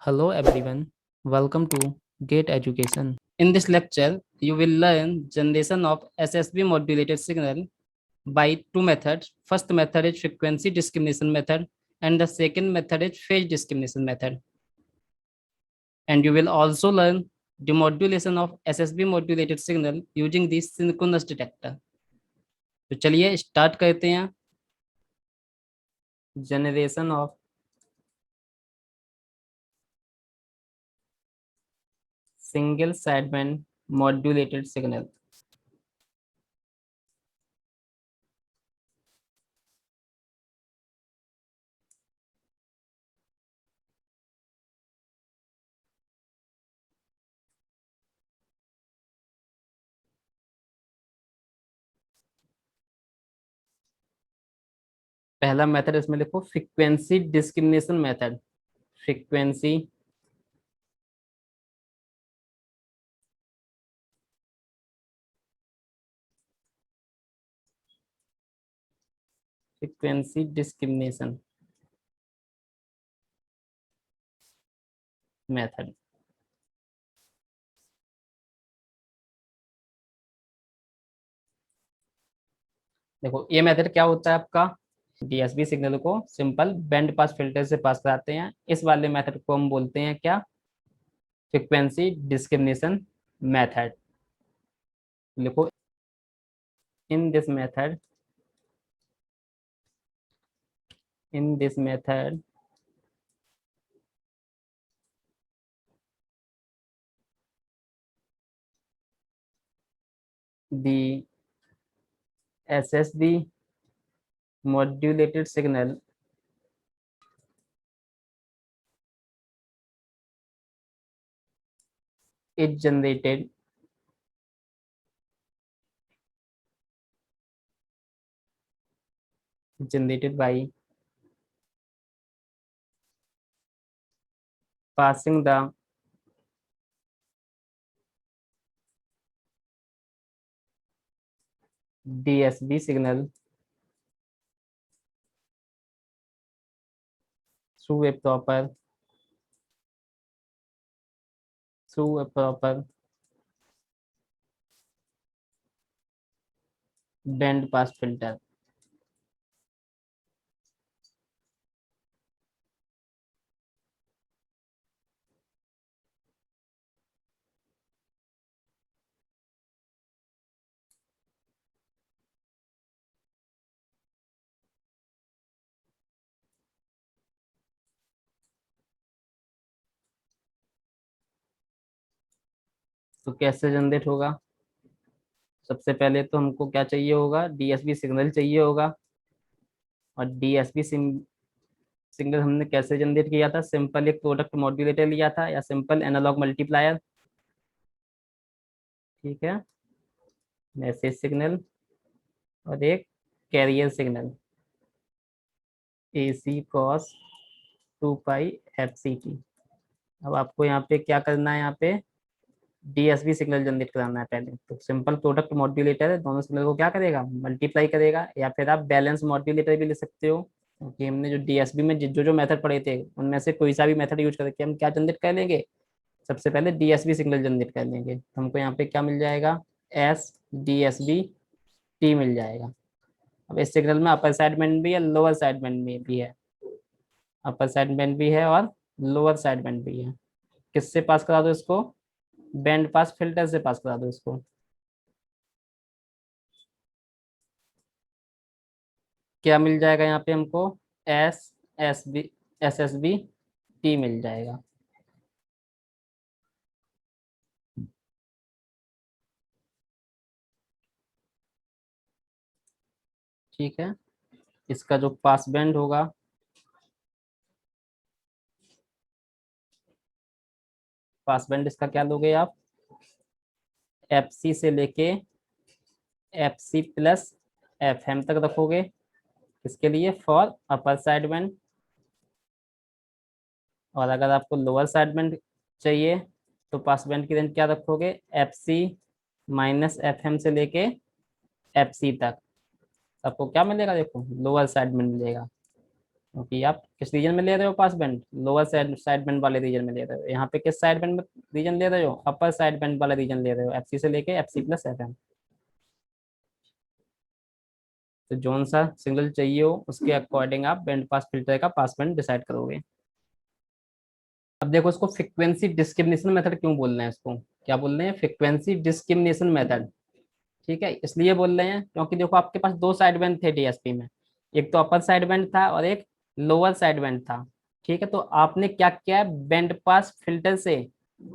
Hello everyone, welcome to Gate Education. In this lecture, you will learn generation of SSB modulated signal by two methods. First method is frequency discrimination method and the second method is phase discrimination method. And you will also learn demodulation of SSB modulated signal using the synchronous detector. तो चलिए start करते हैं generation of single sideband modulated signal. पहला method इसमें लिखो frequency discrimination method. Frequency frequency discrimination method. देखो ये method क्या होता है आपका, डीएसबी सिग्नल को सिंपल बैंड पास फिल्टर से पास कराते हैं। इस वाले मेथड को हम बोलते हैं क्या, फ्रीक्वेंसी डिस्क्रिमिनेशन मेथड। लिखो in this method in this method the SSB modulated signal is generated by passing the DSB signal through a proper band pass filter। तो कैसे जनरेट होगा, सबसे पहले तो हमको क्या चाहिए होगा, डीएसबी सिग्नल चाहिए होगा। और डीएसबी सिग्नल हमने कैसे जनरेट किया था, सिंपल एक प्रोडक्ट मॉड्यूलेटर लिया था या सिंपल एनालॉग मल्टीप्लायर। ठीक है, मैसेज सिग्नल और एक carrier signal AC cos 2π/fct। अब आपको यहाँ पे क्या करना है, यहाँ पे डीएसबी सिग्नल जनरेट कराना है। पहले तो सिंपल प्रोडक्ट मॉड्यूलेटर है, दोनों सिग्नल को क्या करेगा, मल्टीप्लाई करेगा। या फिर आप बैलेंस मॉड्यूलेटर भी ले सकते हो, क्योंकि हमने जो डीएसबी में जो जो मेथड पढ़े थे उनमें से कोई सा भी मेथड यूज करके हम क्या जनरेट कर लेंगे, सबसे पहले डीएसबी सिग्नल जनरेट कर लेंगे। तो हमको यहाँ पे क्या मिल जाएगा, SDSB-T मिल जाएगा। अब इस सिग्नल में अपर साइड बैंड भी है, लोअर साइड बैंड में भी है, अपर साइड बैंड भी है और लोअर साइड बैंड भी है। किससे पास करा दो इसको, बैंड पास फिल्टर से पास करा दो इसको। क्या मिल जाएगा यहाँ पे हमको, SSB-T मिल जाएगा। ठीक है, इसका जो पास बैंड होगा, पास बैंड इसका क्या लोगे आप, FC से लेके FC+FM तक रखोगे। इसके लिए फॉर अपर साइड बैंड। और अगर आपको लोअर साइड बैंड चाहिए तो पास बैंड की रेंज क्या रखोगे, FC-FM से लेके FC तक। आपको क्या मिलेगा, देखो लोअर साइड बैंड मिलेगा। क्योंकि आप किस रीजन में ले रहे हो pass band, lower side side band वाले रीजन में ले रहे हो। यहाँ पे किस साइड बैंड में रीजन ले रहे हो, अपर साइड बैंड वाला रीजन ले रहे हो, एफसी से लेके एफसी+FM। तो जोन सा सिग्नल चाहिए हो उसके अकॉर्डिंग आप बैंड पास फिल्टर का पास बैंड डिसाइड करोगे। अब देखो इसको फ्रीक्वेंसी डिस्क्रिमिनेशन मेथड क्यों बोल रहे हैं, इसको क्या बोल रहे हैं, फ्रीक्वेंसी डिस्क्रिमिनेशन मेथड। ठीक है, इसलिए बोल रहे हैं क्योंकि देखो आपके पास दो साइड बैंड थे डीएसपी में, एक तो अपर साइड बैंड था और एक लोअर साइड बैंड था। ठीक है, तो आपने क्या किया है, बैंड पास फिल्टर से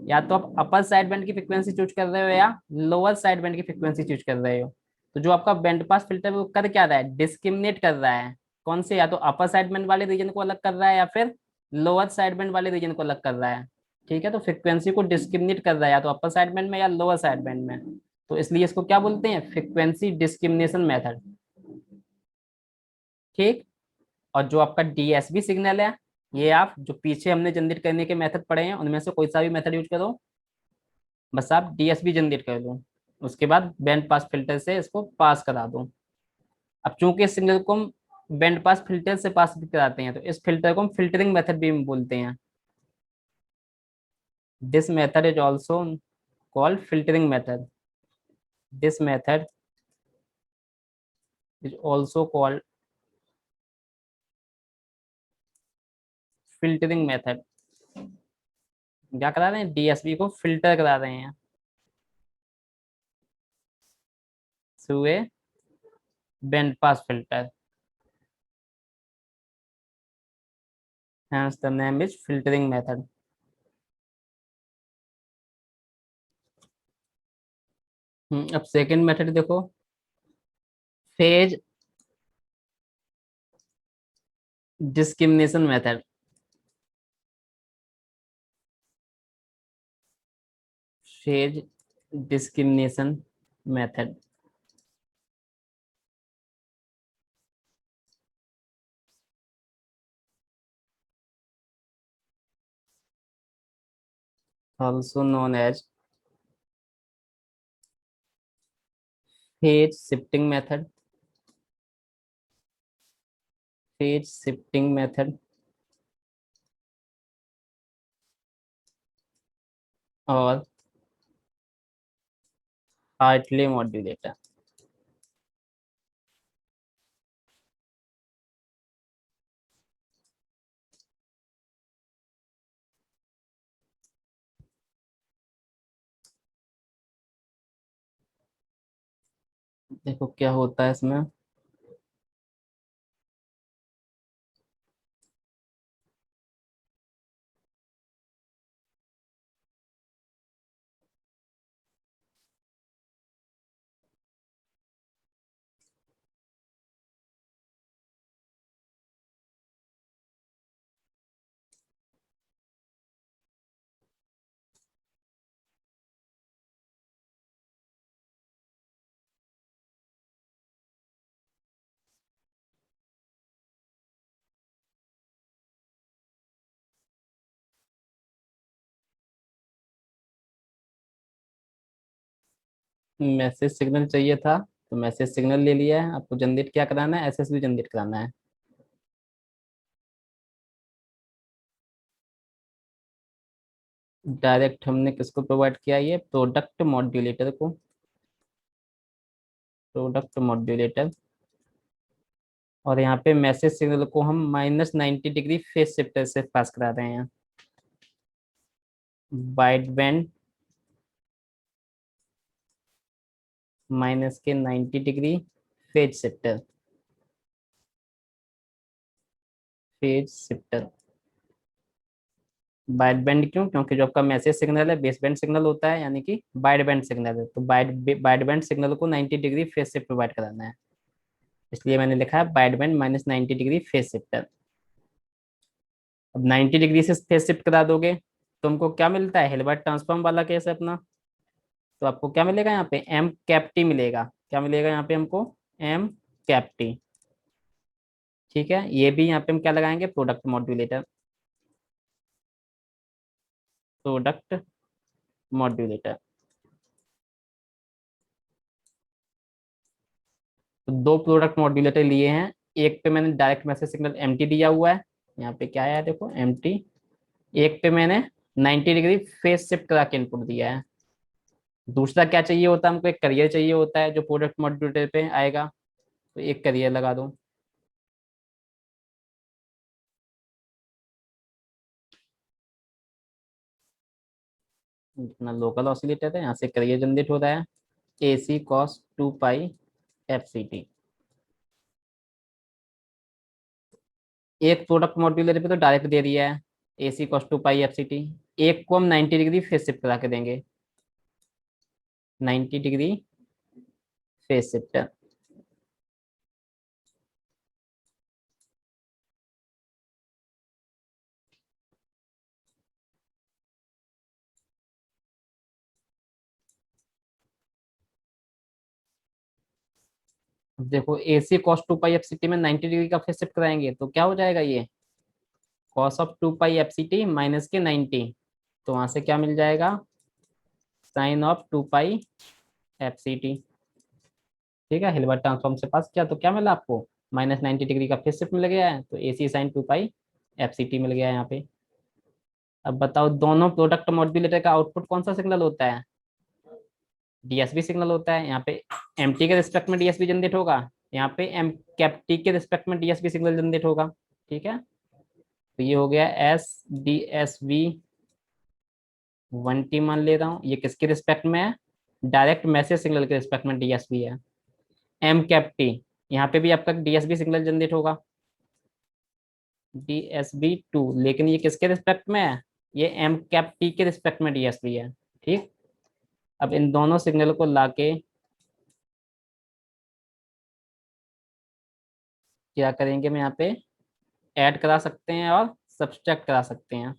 या तो आप अपर साइड बैंड की फ्रीक्वेंसी चूज कर रहे हो या लोअर साइड बैंड की फ्रीक्वेंसी चूज कर रहे हो। तो जो आपका बैंड पास फिल्टर वो कर क्या रहा है, डिस्क्रिमिनेट कर रहा है। कौन से, या तो अपर साइड बैंड वाले रीजन को अलग कर रहा है या फिर लोअर साइड बैंड वाले रीजन को अलग कर रहा है। ठीक है, तो फ्रीक्वेंसी को डिस्क्रिमिनेट कर रहा है या तो अपर साइड बैंड में या लोअर साइड बैंड में। तो इसलिए इसको क्या बोलते हैं, फ्रीक्वेंसी डिस्क्रिमिनेशन मेथड। ठीक। और जो आपका डीएसबी सिग्नल है, ये आप जो पीछे हमने जनरेट करने के मेथड पढ़े हैं उनमें से कोई सा भी मेथड यूज करो, बस आप डीएसबी जनरेट कर दो, उसके बाद बैंड पास फिल्टर से इसको पास करा दो। अब चूंकि इस सिग्नल को हम बैंड पास फिल्टर से पास भी कराते हैं तो इस फिल्टर को हम फिल्टरिंग मेथड भी बोलते हैं। This method is also called filtering method. This method is also called filtering method. क्या करा रहे हैं, डीएसपी को फिल्टर करा रहे हैं through A band pass filter, hence the name is filtering method। अब सेकंड मेथड देखो, phase discrimination method. Phase discrimination method. also known as phase shifting method। Phase shifting method और हार्टली मॉड्यूलेटर। देखो क्या होता है इसमें, मैसेज सिग्नल चाहिए था तो मैसेज सिग्नल ले लिया है, आपको जनरेट क्या कराना है, एसएसबी जनरेट कराना है। डायरेक्ट हमने किसको प्रोवाइड किया, ये प्रोडक्ट मॉड्यूलेटर को, प्रोडक्ट मॉड्यूलेटर। और यहाँ पे मैसेज सिग्नल को हम -90 डिग्री फेज शिफ्टर से पास करा रहे हैं, wide band -90 degree phase shifter, phase shifter. Wide band क्यों, क्योंकि जो आपका मैसेज सिग्नल है बेस बैंड सिग्नल होता है, यानी कि वाइड बैंड सिग्नल है, तो वाइड बैंड सिग्नल को 90 डिग्री फेज शिफ्ट प्रोवाइड कराना है, इसलिए मैंने लिखा है wide band -90 degree phase shifter. अब 90 डिग्री से फेज शिफ्ट करा दोगे तो हमको क्या मिलता है, हिल्बर्ट ट्रांसफॉर्म वाला केस है अपना। तो आपको क्या मिलेगा यहाँ पे, एम कैप टी मिलेगा। क्या मिलेगा यहाँ पे हमको, एम कैप टी। ठीक है, ये भी यहाँ पे हम क्या लगाएंगे, प्रोडक्ट मॉड्यूलेटर, प्रोडक्ट मॉड्यूलेटर। तो दो प्रोडक्ट मॉड्यूलेटर लिए हैं, एक पे मैंने direct message signal M T दिया हुआ है, यहाँ पे क्या है देखो एम टी। एक पे मैंने 90 डिग्री फेस शिफ्ट करा के इनपुट दिया है। दूसरा क्या चाहिए होता है हमको, एक करियर चाहिए होता है जो प्रोडक्ट मॉड्यूलेटर पे आएगा, तो एक करियर लगा दो। अपना लोकल ऑसिलेटर है, यहाँ से करियर जनरेट हो रहा है, A C cos 2 pi F C T. एक प्रोडक्ट मॉड्यूलर पे तो डायरेक्ट दे दिया है, A C cos 2 pi F C T. एक को हम 90 डिग्री फेस शिफ्ट करा के देंगे, 90 डिग्री फेस शिफ्ट। अब देखो ए C cos 2 pi F C T में 90 डिग्री का फेस शिफ्ट कराएंगे तो क्या हो जाएगा, ये cos of 2 pi F C T minus के 90। तो वहां से क्या मिल जाएगा, sine of 2 pi F C T. ठीक है, हिल्बर्ट ट्रांसफॉर्म से पास किया तो क्या मिला आपको, -90 डिग्री का फेस शिफ्ट मिल गया है, तो ए सी sign 2 pi F C T मिल गया है यहाँ पे। अब बताओ दोनों प्रोडक्ट मॉड्यूलेटर का आउटपुट कौन सा सिग्नल होता है, डीएसबी सिग्नल होता है। यहाँ पे एम टी के रिस्पेक्ट में डीएसबी जनरेट होगा, यहाँ पे एम कैप टी के रिस्पेक्ट में डीएसबी सिग्नल जनरेट होगा। ठीक है, तो ये हो गया S D S B 1 T मान ले रहा हूँ, ये किसके रिस्पेक्ट में है, डायरेक्ट मैसेज सिग्नल के रिस्पेक्ट में डीएसबी है। एम कैप टी, यहाँ पे भी आपका डीएसबी सिग्नल जनरेट होगा, DSB2, लेकिन ये किसके रिस्पेक्ट में है, ये एम कैप टी के रिस्पेक्ट में डीएसबी है। ठीक, अब इन दोनों सिग्नल को लाके क्या करेंगे, हम यहाँ पे ऐड करा सकते हैं और सब्सट्रैक्ट करा सकते हैं।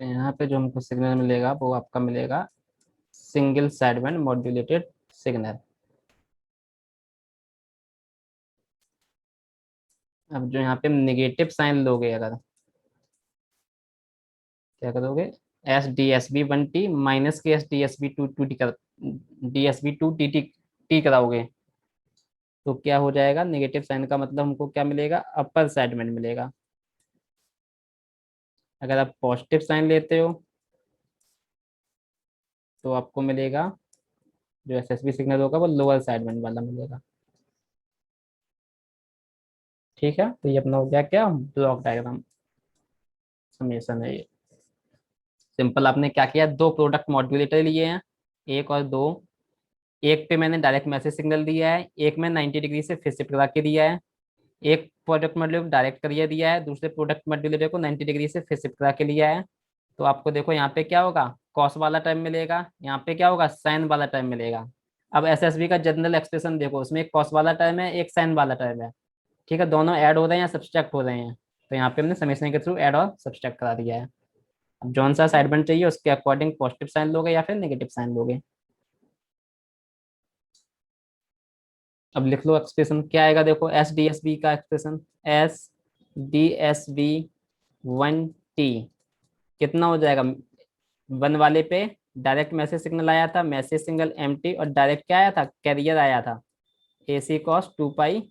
तो यहाँ पे जो हमको सिग्नल मिलेगा वो आपका मिलेगा सिंगल साइडबैंड मॉड्यूलेटेड सिग्नल। अब जो यहाँ पे निगेटिव साइन लोगे अगर, क्या करोगे, SDSB1T माइनस के SDSB2 कर, DSB2 TT टी कराओगे, तो क्या हो जाएगा, नेगेटिव साइन का मतलब हमको क्या मिलेगा, अपर साइडबैंड मिलेगा। अगर आप पॉजिटिव साइन लेते हो तो आपको मिलेगा, जो SSB सिग्नल होगा वो लोअर साइडबैंड वाला मिलेगा। ठीक है, तो ये अपना हो गया क्या, ब्लॉक डायग्राम समेशन है ये। सिंपल, आपने क्या किया, दो प्रोडक्ट मॉड्यूलेटर लिए हैं, एक और दो। एक पे मैंने डायरेक्ट मैसेज सिग्नल दिया है, एक में 90 डिग्री से फेज शिफ्ट करा के दिया है। एक प्रोडक्ट मॉड्यूलर डायरेक्ट करिए दिया है, दूसरे प्रोडक्ट मॉड्यूलर को 90 डिग्री से फेज शिफ्ट करा के लिया है। तो आपको देखो यहाँ पे क्या होगा, कॉस वाला टाइम मिलेगा, यहाँ पे क्या होगा, साइन वाला टाइम मिलेगा। अब एसएसबी का जनरल एक्सप्रेशन देखो, उसमें एक कॉस वाला टाइम है, एक साइन वाला टाइम है। ठीक है, दोनों ऐड हो रहे हैं या सब्सट्रैक्ट हो रहे हैं, तो यहाँ पे हमने समेशन के थ्रू ऐड और सब्सट्रैक्ट करा दिया है। अब जौन सा साइड बन चाहिए उसके अकॉर्डिंग पॉजिटिव साइन लोगे या फिर नेगेटिव साइन लोगे। अब लिख लो एक्सप्रेशन क्या आएगा, देखो एस डी एस बी का एक्सप्रेशन, SDSB1T कितना हो जाएगा, वन वाले पे डायरेक्ट मैसेज सिग्नल आया था, मैसेज सिग्नल एम टी, और डायरेक्ट क्या आया था, कैरियर आया था, ए C cos 2 pi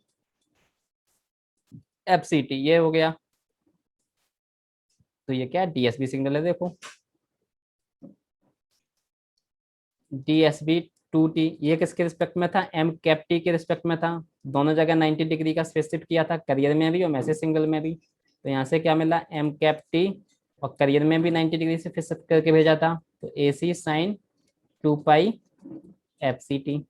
F C T, ये हो गया। तो ये क्या है, डीएसबी सिग्नल है देखो, DSB2T, ये किसके रिस्पेक्ट में था, एम कैप टी के रिस्पेक्ट में था। दोनों जगह 90 डिग्री का फेज शिफ्ट किया था, करियर में भी और मैसेज सिंगल में भी। तो यहाँ से क्या मिला, एम कैप टी, और करियर में भी 90 डिग्री से फेज शिफ्ट करके भेजा था, तो ए सी sign 2 pi F C T.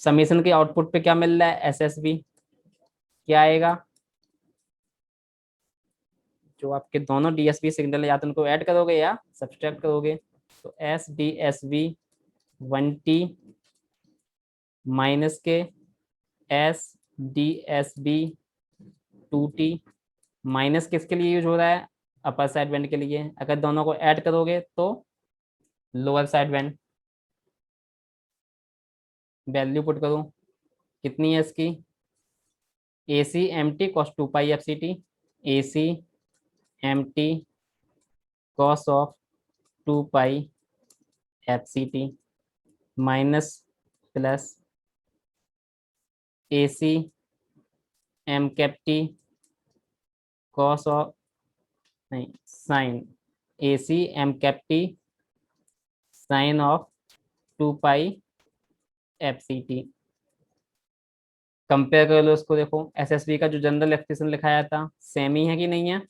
Summation के आउटपुट पे क्या मिल रहा है, SSB क्या आएगा, जो आपके दोनों डीएसबी सिग्नल या तो उनको ऐड करोगे या सब्सट्रैक्ट करोगे। तो SDSB1T माइनस के SDSB2T, माइनस किसके लिए यूज हो रहा है, अपर साइड बैंड के लिए, अगर दोनों को ऐड करोगे तो lower side band. Value put करूँ, कितनी है इसकी? A C M T cos 2 pi F C T, A C M T cos of 2 pi F C T minus plus A C M cap T cos of, नहीं, sine A C M cap T sine of 2 pi F C T. Compare कर लो इसको, देखो S S B का जो general expression लिखाया था same ही है कि नहीं है?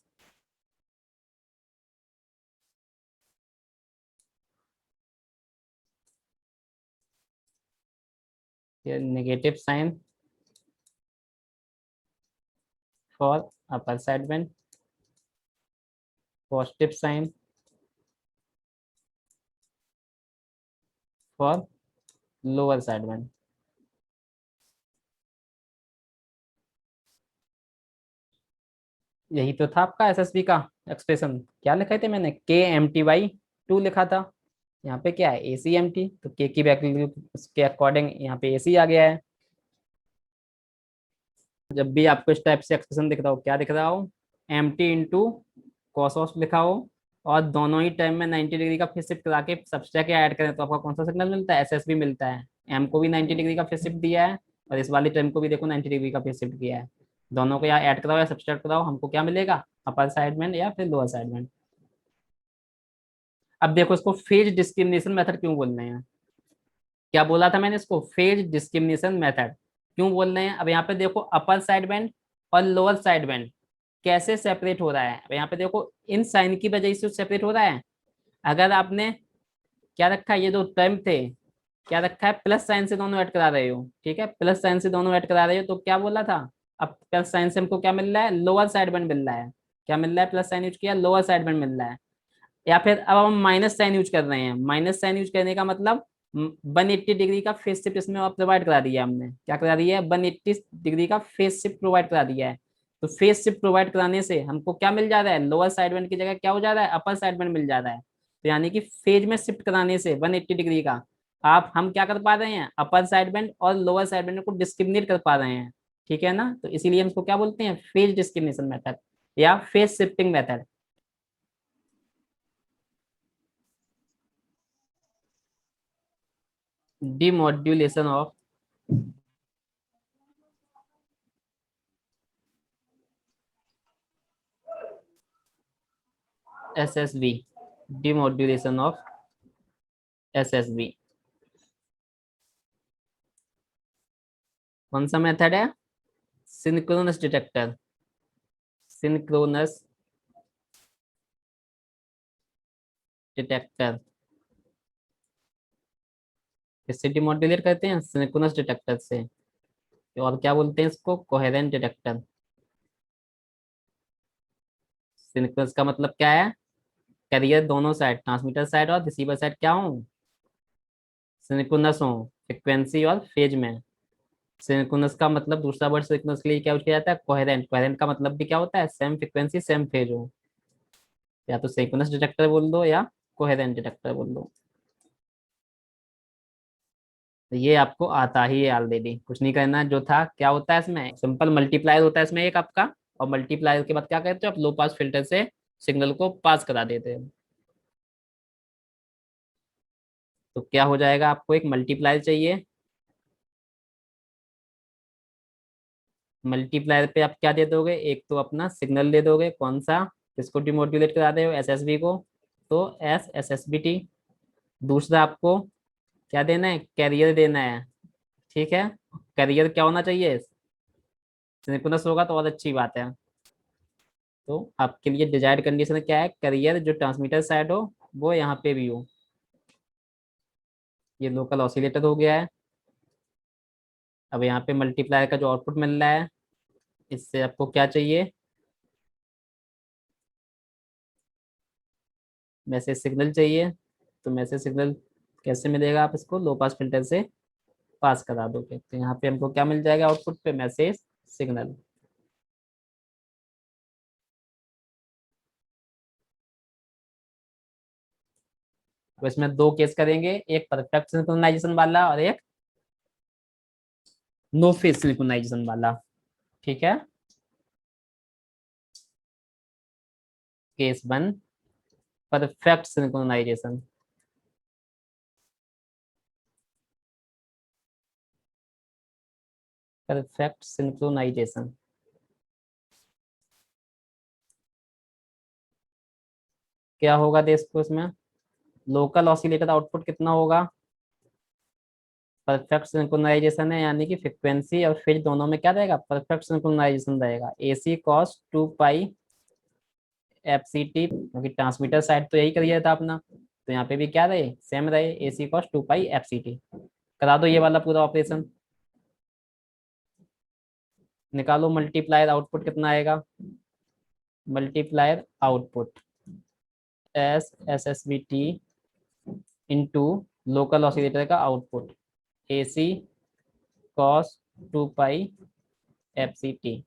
ये negative sign for upper side band, positive sign for lower side band. यही तो था आपका एसएसबी का एक्सप्रेशन। क्या लिखे थे मैंने? के एम टी बाई 2 लिखा था। यहाँ पे क्या है? ए सी एम टी, तो के की वैल्यू उसके अकॉर्डिंग यहाँ पे ए सी आ गया है। जब भी आपको इस टाइप से एक्सप्रेशन दिख रहा हो, क्या दिख रहा हो? एम टी इंटू कॉस लिखा हो, और दोनों ही टाइम में 90 डिग्री का फेज शिफ्ट करा के सब्सट्रैक्ट या ऐड करें तो आपका कौन सा सिग्नल मिलता है? एसएसबी मिलता है। एम को भी 90 डिग्री का फेज शिफ्ट दिया है, और इस वाली टर्म को भी देखो 90 डिग्री का फेज शिफ्ट किया है। दोनों को या ऐड कराओ या सब्सट्रैक्ट कराओ, हमको क्या मिलेगा? अपर साइड में या फिर लोअर साइड में। अब देखो इसको फेज डिस्क्रिमिनेशन मेथड क्यों बोल रहे हैं? क्या बोला था मैंने? इसको फेज डिस्क्रिमिनेशन मेथड क्यों बोल रहे हैं? अब यहाँ पे देखो अपर साइड बैंड और लोअर साइड बैंड कैसे सेपरेट हो रहा है। अब यहाँ पे देखो इन साइन की वजह से सेपरेट हो रहा है। अगर आपने क्या रखा है, ये दो टर्म थे, क्या रखा है? प्लस साइन से दोनों ऐड करा रहे हो, ठीक है, प्लस साइन से दोनों ऐड करा रहे हो, तो क्या बोला था? अब प्लस साइन से हमको क्या मिल रहा है? लोअर साइड बैंड मिल रहा है। क्या मिल रहा है? प्लस साइन यूज किया, लोअर साइड बैंड मिल रहा है। या फिर अब हम माइनस साइन यूज कर रहे हैं। माइनस साइन यूज करने का मतलब 180 डिग्री का फेस शिफ्ट इसमें प्रोवाइड करा दिया है। हमने क्या करा दिया है? 180 डिग्री का फेस शिफ्ट प्रोवाइड करा दिया है। तो फेस शिफ्ट प्रोवाइड कराने से हमको क्या मिल जा रहा है? लोअर साइड बैंड की जगह क्या हो जा रहा है? अपर साइड बैंड मिल जा रहा है। तो यानी कि फेज में शिफ्ट कराने से 180 डिग्री का आप हम क्या कर पा रहे हैं? अपर साइड बैंड और लोअर साइड बैंड को डिस्क्रिमिनेट कर पा रहे हैं। ठीक है ना? तो इसीलिए हम इसको क्या बोलते हैं? फेज डिस्क्रिमिनेशन मेथड या phase shifting method. Demodulation of SSB, demodulation of SSB. कौन सा मेथड है? Synchronous detector, synchronous detector. किससे डिमोड्यूलेट करते हैं? सिंक्रोनस डिटेक्टर से। और क्या बोलते हैं इसको? Coherent detector. सिंक्रोनस का मतलब क्या है? कैरियर दोनों साइड, ट्रांसमीटर साइड और रिसीवर साइड क्या हो? सिंक्रोनस हो, फ्रिक्वेंसी और फेज में। सिंक्रोनस का मतलब, दूसरा वर्ड सिंक्रोनस के लिए क्या यूज किया जाता है? कोहेरेंट। कोहेरेंट का मतलब भी क्या होता है? सेम फ्रिक्वेंसी सेम फेज हो। या तो सिंक्रोनस डिटेक्टर बोल दो या कोहेरेंट डिटेक्टर बोल दो। तो ये आपको आता ही है ऑलरेडी, कुछ नहीं करना। जो था क्या होता है इसमें? सिंपल मल्टीप्लायर होता है इसमें एक आपका, और मल्टीप्लायर के बाद क्या करते हो आप? लो पास फिल्टर से सिग्नल को पास करा देते हो। तो क्या हो जाएगा? आपको एक मल्टीप्लायर चाहिए। मल्टीप्लायर पे आप क्या दे दोगे? एक तो अपना सिग्नल दे दोगे, कौन सा? किसको डिमोड्यूलेट करा रहे हो? एसएसबी को, तो S S S B T. दूसरा आपको क्या देना है? कैरियर देना है। ठीक है, कैरियर क्या होना चाहिए? सिंक्रोनस होगा तो और अच्छी बात है। तो आपके लिए डिजायर्ड कंडीशन क्या है? कैरियर जो ट्रांसमीटर साइड हो वो यहाँ पे भी हो। ये लोकल ऑसिलेटर हो गया है। अब यहाँ पे मल्टीप्लायर का जो आउटपुट मिल रहा है, इससे आपको क्या चाहिए? मैसेज सिग्नल चाहिए। तो मैसेज सिग्नल कैसे मिलेगा? आप इसको लो पास फिल्टर से पास करा दोगे, तो यहाँ पे हमको क्या मिल जाएगा? आउटपुट पे मैसेज सिग्नल। तो इसमें दो केस करेंगे, एक परफेक्ट सिंक्रोनाइजेशन वाला और एक नो फेज सिंक्रोनाइजेशन वाला। ठीक है। Case one, perfect synchronisation. Perfect synchronisation क्या होगा देखो इसमें, लोकल ऑसिलेटर आउटपुट कितना होगा, परफेक्ट सिंक्रोनाइजेशन है यानी कि फ्रिक्वेंसी और फेज दोनों में क्या रहेगा, परफेक्ट सिंक्रोनाइजेशन रहेगा, AC cos 2 पाई FCT, क्योंकि ट्रांसमीटर साइड तो यही करिए था अपना, तो यहाँ पे भी क्या रहे, सेम रहे, AC cos 2 पाई FCT। करा दो ये वाला पूरा ऑपरेशन, निकालो मल्टीप्लायर आउटपुट कितना आएगा, multiplier output SSBT into local oscillator का output AC cos 2 pi FCT।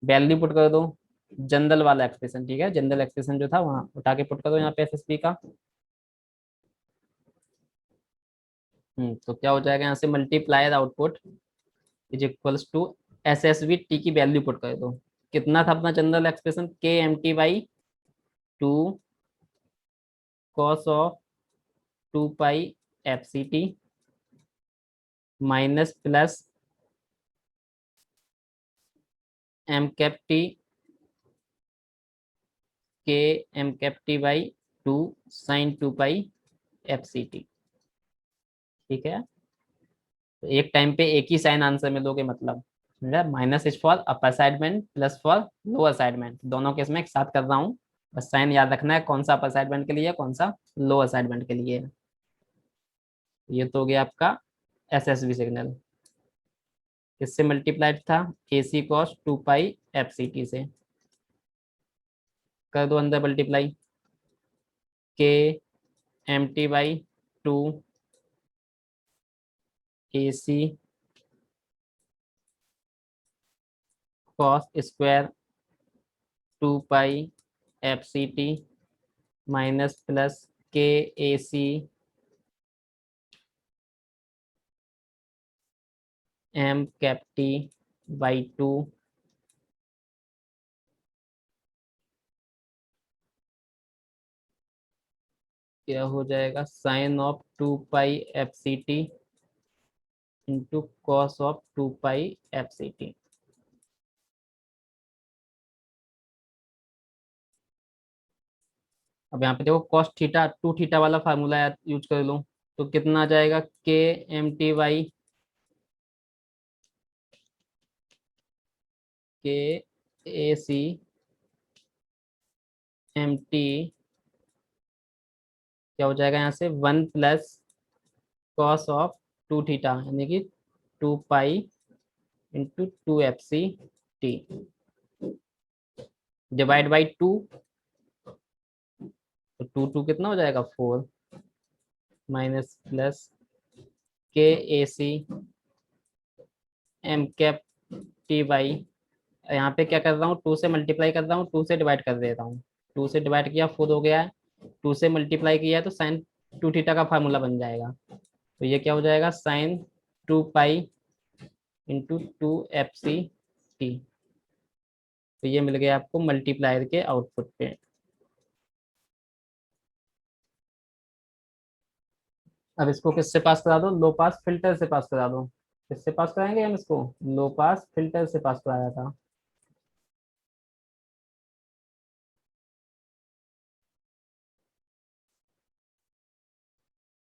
Value put कर दो, जनरल वाला एक्सप्रेशन, ठीक है, जनरल एक्सप्रेशन जो था वहां उठा के पुट कर दो यहाँ पे SSB का। तो क्या हो जाएगा यहाँ से, multiplier output is equals to SSB T की वैल्यू पुट कर दो, कितना था अपना general expression, KMT/2 cos of 2 pi FCT minus plus MCAP T KMCAP T/2 sin 2 pi FCT। ठीक है, तो एक टाइम पे एक ही साइन आंसर में दोगे मतलब, minus is for upper sideband plus for lower sideband, दोनों केस में एक साथ कर रहा हूँ, बस साइन याद रखना है कौन सा अपर साइडमेंट के लिए है, कौन सा लोअर साइडमेंट के लिए है। ये तो हो गया आपका SSB सिग्नल, किससे मल्टीप्लाइड था, AC cos 2 पाई FCT से, कर दो अंदर multiply, KMT/2 AC cos square 2 pi FCT minus plus KAC/MCAP T/2 क्या हो जाएगा, sine of 2 pi FCT into cos of 2 pi FCT। अब यहाँ पे देखो कॉस थीटा 2 थीटा वाला फार्मूला यूज कर लो, तो कितना आ जाएगा, KMT/KAC/MT क्या हो जाएगा यहाँ से, 1 प्लस कॉस ऑफ 2 थीटा यानी कि 2 pi into 2 FCT divide by 2, तो 2 2 कितना हो जाएगा 4, माइनस प्लस KAC/MCAP T/, यहाँ पे क्या कर रहा हूँ, 2 से मल्टीप्लाई कर रहा हूँ, 2 से डिवाइड कर देता हूँ, 2 से डिवाइड किया 4 हो गया है, 2 से मल्टीप्लाई किया है तो साइन 2 थीटा का फार्मूला बन जाएगा, तो ये क्या हो जाएगा, साइन 2 पाई इंटू 2 FCT। तो ये मिल गया आपको मल्टीप्लायर के आउटपुट पे। अब इसको किससे पास करा दो, लो पास फिल्टर से पास करा दो, किससे पास कराएंगे हम इसको, लो पास फिल्टर से पास कराया था।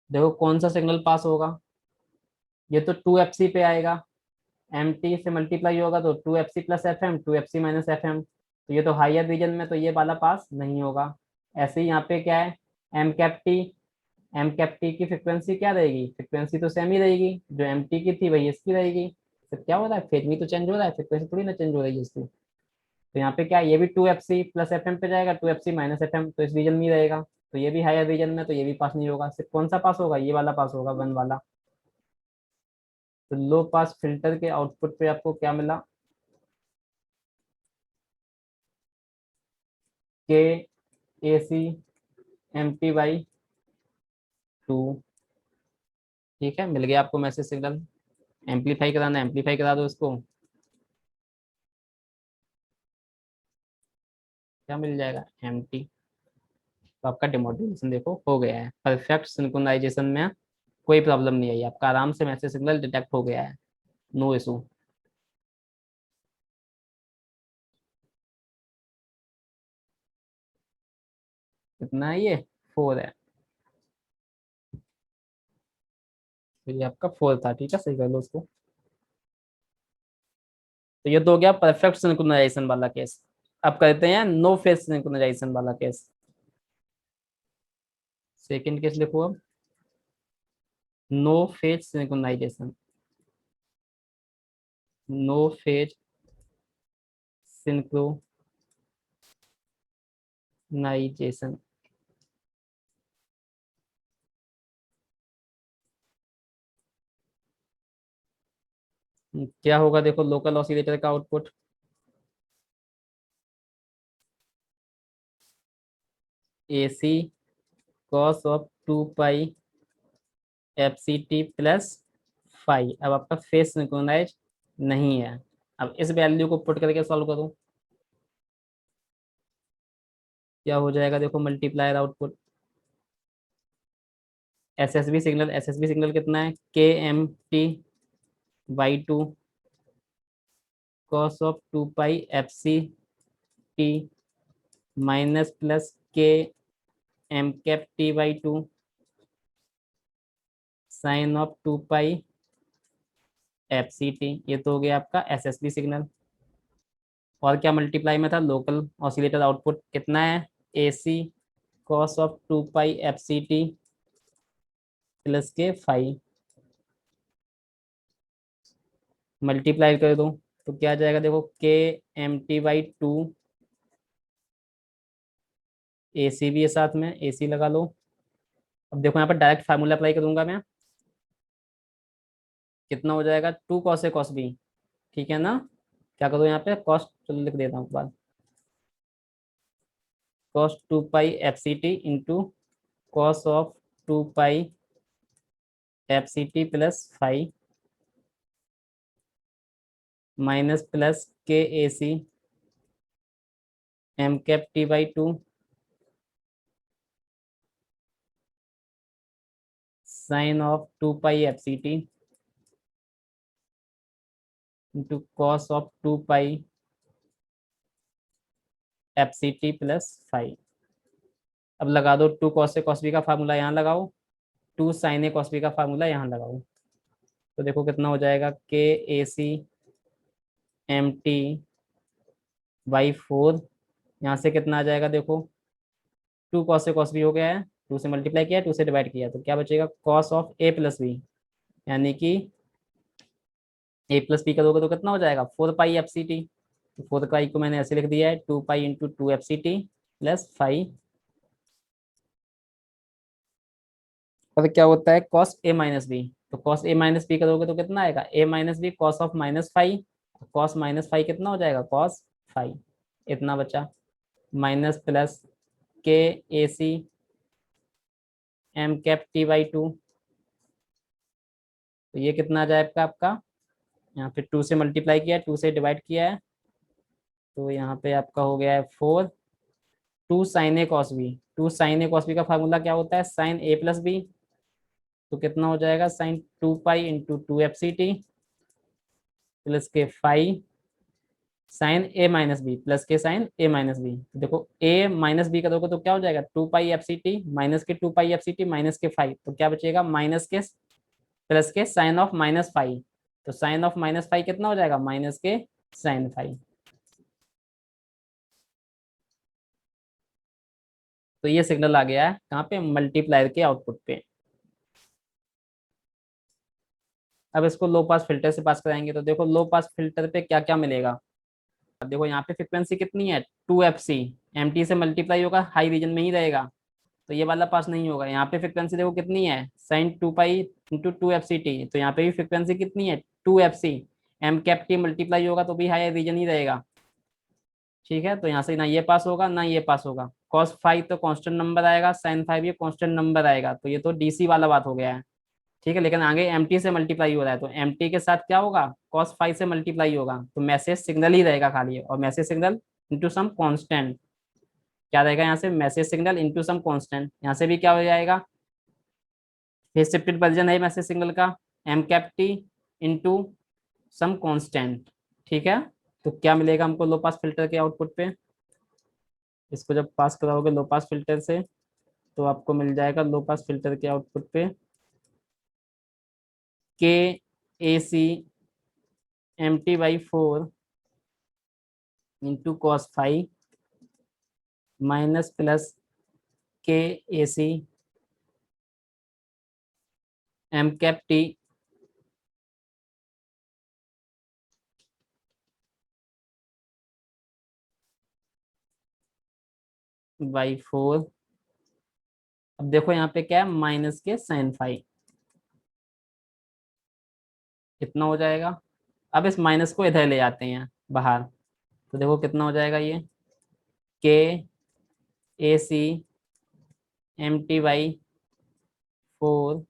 देखो कौन सा सिग्नल पास होगा, ये तो 2 FC पे आएगा, MT से मल्टीप्लाई होगा तो 2 FC+FM 2 FC-FM, तो ये तो हायर रीजन में, तो ये वाला पास नहीं होगा। ऐसे ही यहाँ पे क्या है, MCAP T, MCAP T की फ्रिक्वेंसी क्या रहेगी, फ्रिक्वेंसी तो सेम ही रहेगी, जो MT की थी वही इसकी रहेगी, तो क्या हो रहा है, फेज भी तो चेंज हो रहा है, फ्रिक्वेंसी थोड़ी ना चेंज हो रही है इसकी। तो यहाँ पे क्या है, ये भी 2 FC+FM पे जाएगा, 2 FC-FM तो इस रीजन में ही रहेगा, तो ये भी हायर रीजन में, तो ये भी पास नहीं होगा, सिर्फ कौन सा पास होगा, ये वाला पास होगा, 1 वाला। तो लो पास फिल्टर के आउटपुट पे आपको क्या मिला, KAC/MT/2 टू। ठीक है, मिल गया आपको मैसेज सिग्नल। एम्पलीफाई कराना, एम्पलीफाई करा दो इसको, क्या मिल जाएगा, एम टी। तो आपका डिमोड्यूलेशन देखो हो गया है, परफेक्ट सिंक्रोनाइजेशन में कोई प्रॉब्लम नहीं आई, आपका आराम से मैसेज सिग्नल डिटेक्ट हो गया है, नो इशू। कितना है ये, फोर है। तो ये आपका फोर था, ठीक है, सही कर लो उसको। तो ये तो हो गया परफेक्ट सिंक्रोनाइजेशन वाला केस। अब करते हैं नो फेज सिंक्रोनाइजेशन वाला केस। सेकंड केस लिखो अब, no phase synchronisation. No phase synchronisation. क्या होगा देखो, लोकल ऑसिलेटर का output A C cos of two pi F C T plus five. अब आपका फेस सिंक्रोनाइज नहीं है। अब इस वैल्यू को पुट करके सॉल्व करो, क्या हो जाएगा देखो, multiplier output. S S B signal कितना है, K M T by two cos of two pi F C T minus plus K M cap T by two sine of two pi F C T. ये तो हो गया आपका S S B signal. और क्या multiply में था, local oscillator output कितना है, A C cos of two pi F C T plus K five. Multiply कर दो तो क्या आ जाएगा देखो, K M T by two, A C भी है साथ में, ए सी लगा लो। अब देखो यहाँ पर डायरेक्ट फार्मूला अप्लाई करूंगा मैं, कितना हो जाएगा, two cos A cos B. ठीक है ना, क्या करो यहाँ पे कॉस, चलो लिख देता हूँ बाद, cos two pi F C T into cos of two pi F C T plus five minus plus K A C M cap T by two sine of two pi F C T into cos of two pi F C T plus five. अब लगा दो two cos A cos B का formula यहाँ लगाओ, two sine A cos B का formula यहाँ लगाओ। तो देखो कितना हो जाएगा, K A C M T by four, यहाँ से कितना आ जाएगा देखो, two cos A cos B हो गया है, टू से मल्टीप्लाई किया, टू से डिवाइड किया, तो क्या बचेगा cos of A plus B, यानी कि ए प्लस बी करोगे तो कितना हो जाएगा, four pi F C T. तो फोर पाई को मैंने ऐसे लिख दिया है, two pi into two F C T plus five. और क्या होता है कॉस ए माइनस बी, तो कॉस ए माइनस बी करोगे तो कितना आएगा, A minus B cos of minus five, cos minus five कितना हो जाएगा, कॉस फाइव। इतना बचा, minus plus K A C M cap T by two. तो ये कितना आ जाएगा आपका, यहाँ पे टू से मल्टीप्लाई किया है, टू से डिवाइड किया है, तो यहाँ पे आपका हो गया है four, two sine A cos B. Two sine A cos B का फार्मूला क्या होता है, साइन ए प्लस बी। तो कितना हो जाएगा, sine two pi into two F C T plus K five sine A minus B plus K sine A minus B. देखो A minus B करोगे तो क्या हो जाएगा, two pi F C T minus K two pi F C T minus K five, तो क्या बचेगा, minus K plus K sine of minus five. तो साइन ऑफ माइनस फाइव कितना हो जाएगा, माइनस के साइन फाइव। तो ये सिग्नल आ गया है कहाँ पे, मल्टीप्लायर के आउटपुट पे। अब इसको लो पास फिल्टर से पास कराएंगे, तो देखो लो पास फिल्टर पे क्या क्या मिलेगा। अब देखो यहाँ पे फ्रिक्वेंसी कितनी है, two F C, M T से मल्टीप्लाई होगा, हाई रीजन में ही रहेगा, तो ये वाला पास नहीं होगा। यहाँ पे फ्रिक्वेंसी देखो कितनी है, sine two pi into two F C T, तो यहाँ पे भी फ्रिक्वेंसी कितनी है, two F C, M cap T multiply होगा तो भी हाई रीजन ही रहेगा। ठीक है, तो यहाँ से ना ये पास होगा ना ये पास होगा, कॉस फाइव तो कांस्टेंट नंबर आएगा, साइन फाइव ये कांस्टेंट नंबर आएगा, तो ये तो डीसी वाला बात हो गया है। ठीक है, लेकिन आगे एम टी से मल्टीप्लाई हो रहा है, तो एम टी के साथ क्या होगा, कॉस फाइव से मल्टीप्लाई होगा, तो मैसेज सिग्नल ही रहेगा खाली, और message signal into some constant, क्या रहेगा यहाँ से, message signal into some constant, यहाँ से भी क्या हो जाएगा, फेज शिफ्टेड वर्जन है मैसेज सिग्नल का, M cap T into some constant. ठीक है, तो क्या मिलेगा हमको लो पास फिल्टर के आउटपुट पे, इसको जब पास कराओगे लो पास फिल्टर से, तो आपको मिल जाएगा लो पास फिल्टर के आउटपुट पे K A C M T by four into cos five minus plus K A C M cap T by four. अब देखो यहाँ पे क्या है, माइनस के साइन फाइव, कितना हो जाएगा। अब इस माइनस को इधर ले जाते हैं बाहर, तो देखो कितना हो जाएगा ये, K A C M T by four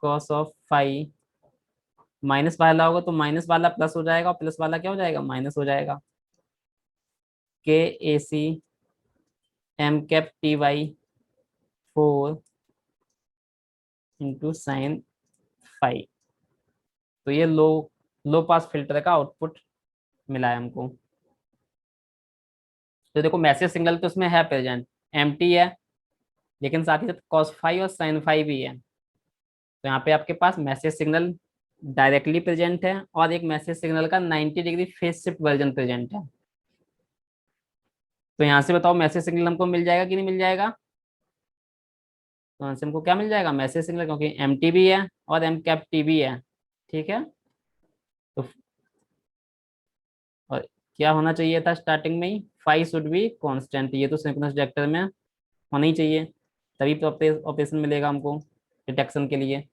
cos of five, minus वाला होगा तो माइनस वाला प्लस हो जाएगा, और प्लस वाला क्या हो जाएगा, माइनस हो जाएगा, K A C M cap T by four into sine five. तो ये लो पास फिल्टर का आउटपुट मिला है हमको। तो देखो मैसेज सिग्नल तो उसमें है प्रेजेंट, एम टी है, लेकिन साथ ही साथ कॉस फाइव और साइन फाइव भी है, तो यहाँ पे आपके पास मैसेज सिग्नल डायरेक्टली प्रेजेंट है, और एक मैसेज सिग्नल का 90 degree phase shift version present है। तो यहाँ से बताओ मैसेज सिग्नल हमको मिल जाएगा कि नहीं मिल जाएगा, तो यहाँ से हमको क्या मिल जाएगा, मैसेज सिग्नल, क्योंकि एम टी भी है और एम कैप टी भी है। ठीक है, तो और क्या होना चाहिए था स्टार्टिंग में ही, फाइव शुड बी कांस्टेंट, ये तो सिंक्रोनस डिटेक्टर में होना ही चाहिए, तभी तो ऑपरेशन मिलेगा हमको डिटेक्शन के लिए।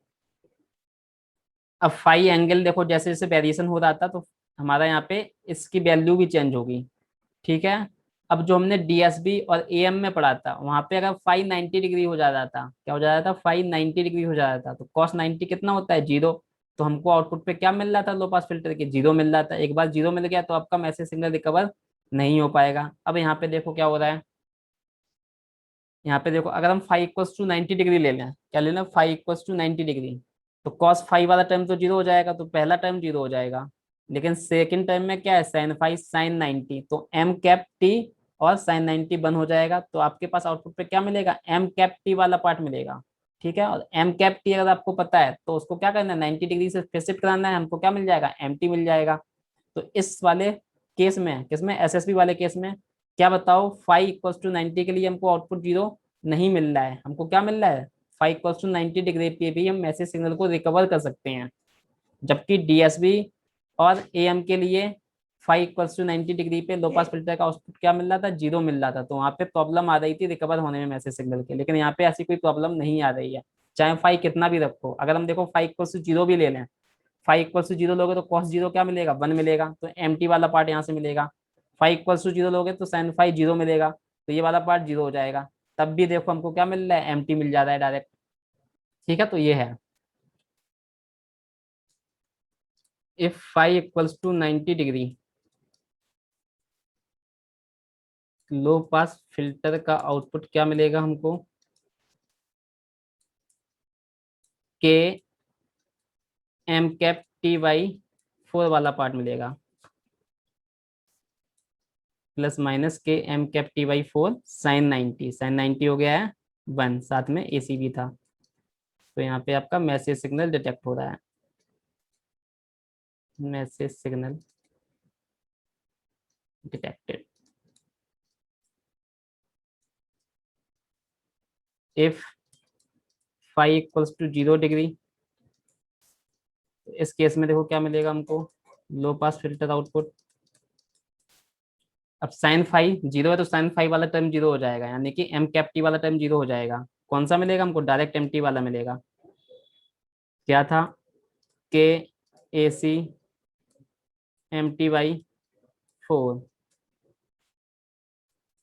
अब फाई एंगल देखो जैसे जैसे वेरिएशन हो रहा था, तो हमारा यहाँ पे इसकी वैल्यू भी चेंज होगी। ठीक है, अब जो हमने डीएसबी और एएम में पढ़ा था, वहां पे अगर फाइव 90 डिग्री हो जाता था, क्या हो जाता था, फाइव 90 डिग्री हो जाता था, तो कॉस 90 कितना होता है, जीरो। तो हमको आउटपुट पे क्या मिल रहा था लो पास फिल्टर के, जीरो मिल रहा था। एक बार जीरो मिल गया तो आपका मैसेज सिग्नल रिकवर नहीं हो पाएगा। अब यहाँ पे देखो क्या हो रहा है, यहाँ पे देखो अगर हम फाइव इक्वल्स टू 90 डिग्री ले लें, क्या लेना, फाइव इक्वल्स टू 90 डिग्री, तो कॉस फाइव वाला टर्म तो जीरो हो जाएगा, तो पहला टर्म जीरो हो जाएगा, लेकिन सेकंड टर्म में क्या है, साइन फाइव साइन 90, तो एम कैप टी और साइन 90 बन हो जाएगा, तो आपके पास आउटपुट पे क्या मिलेगा, एम कैप टी वाला पार्ट मिलेगा। ठीक है, और एम कैप टी अगर आपको पता है तो उसको क्या करना है, 90 डिग्री से शिफ्ट कराना है, हमको क्या मिल जाएगा, एम टी मिल जाएगा। तो इस वाले केस में, किसमें, एसएसबी वाले केस में, क्या बताओ, फाइव इक्वल्स टू 90 के लिए हमको आउटपुट जीरो नहीं मिल रहा है, हमको क्या मिल रहा है, फाइव इक्वल्स टू 90 डिग्री पे भी हम मैसेज सिग्नल को रिकवर कर सकते हैं, जबकि डीएसबी और एएम के लिए फाइव इक्वल्स टू 90 डिग्री पे लो पास फिल्टर का आउटपुट क्या मिल रहा था, जीरो मिल रहा था, तो वहां पे प्रॉब्लम आ रही थी रिकवर होने में मैसेज सिग्नल के, लेकिन यहाँ पे ऐसी कोई प्रॉब्लम नहीं आ रही है, चाहे फाइव कितना भी रखो। अगर हम देखो फाइव इक्वल्स टू जीरो भी ले लें, फाइव इक्वल्स टू जीरो लोगे तो कॉस जीरो क्या मिलेगा, वन मिलेगा, तो एम टी वाला पार्ट यहाँ से मिलेगा। फाइव इक्वल्स टू जीरो लोगे तो साइन फाइव जीरो मिलेगा, तो ये वाला पार्ट जीरो हो जाएगा, तब भी देखो हमको क्या मिल रहा है, एम टी मिल जा रहा है डायरेक्ट। ठीक है, तो ये है, if five equals to 90 degree, low pass filter का आउटपुट क्या मिलेगा हमको, K M cap T by four वाला पार्ट मिलेगा, plus minus K M cap T by four sine 90, sine 90 हो गया है वन, साथ में एसी भी था, तो यहाँ पे आपका मैसेज सिग्नल डिटेक्ट हो रहा है, message signal detected. If five equals to zero degree, इस केस में देखो क्या मिलेगा हमको, लो पास फिल्टर आउटपुट। अब साइन फाइव जीरो है तो साइन फाइव वाला टर्म जीरो हो जाएगा, यानी कि एम कैप टी वाला टर्म जीरो हो जाएगा। कौन सा मिलेगा हमको, डायरेक्ट एम टी वाला मिलेगा, क्या था, K A C M T by four,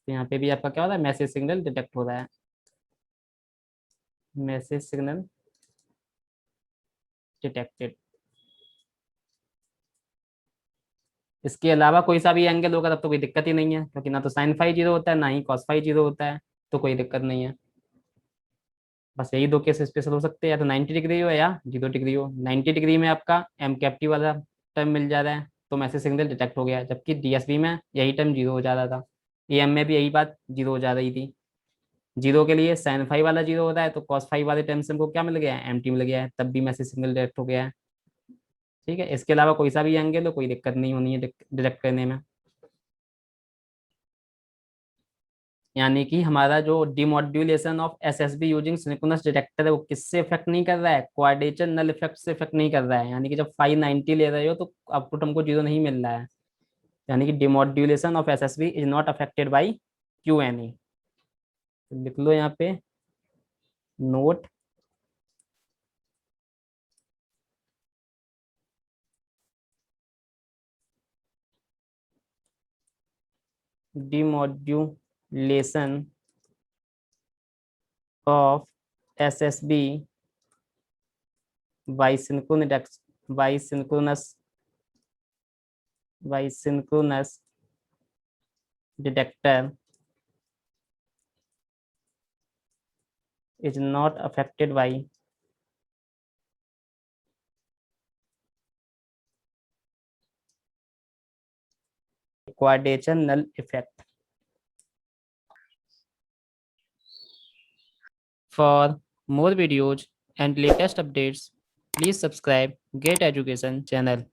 तो यहाँ पे भी आपका क्या हो रहा है, मैसेज सिग्नल डिटेक्ट हो रहा है, मैसेज सिग्नल डिटेक्टेड। इसके अलावा कोई सा भी एंगल होगा तब तो कोई दिक्कत ही नहीं है, क्योंकि ना तो साइन फाई जीरो होता है ना ही कॉस फाई जीरो होता है, तो कोई दिक्कत नहीं है। बस यही दो केस स्पेशल हो सकते हैं, या तो 90 डिग्री हो या 0 डिग्री हो। 90 डिग्री में आपका एम कैप्टी वाला टर्म मिल जा रहा है तो मैसेज सिग्नल डिटेक्ट हो गया, जबकि डीएसबी में यही टर्म जीरो हो जा रहा था, एएम में भी यही बात जीरो हो जा रही थी। जीरो के लिए साइन फाई वाला जीरो होता है, तो कॉस फाई वाले टर्म से हमको क्या मिल गया है, एमटी मिल गया है, तब भी मैसेज सिग्नल डिटेक्ट हो गया है। ठीक है, इसके अलावा कोई सा भी एंगल हो कोई दिक्कत नहीं होनी है डिटेक्ट करने में। यानी कि हमारा जो demodulation of SSB using synchronous detector है वो किससे इफेक्ट नहीं कर रहा है, क्वाड्रेचर नल इफेक्ट से इफेक्ट नहीं कर रहा है। यानी कि जब 590 ले रहे हो तो आउटपुट हमको जीरो नहीं मिल रहा है। यानी कि demodulation of SSB is not affected by QNE. लिख लो यहाँ पे note, demodulation of SSB by synchronous by synchronous by synchronous detector is not affected by quadrature null effect. For more videos and latest updates, please subscribe Get Education channel.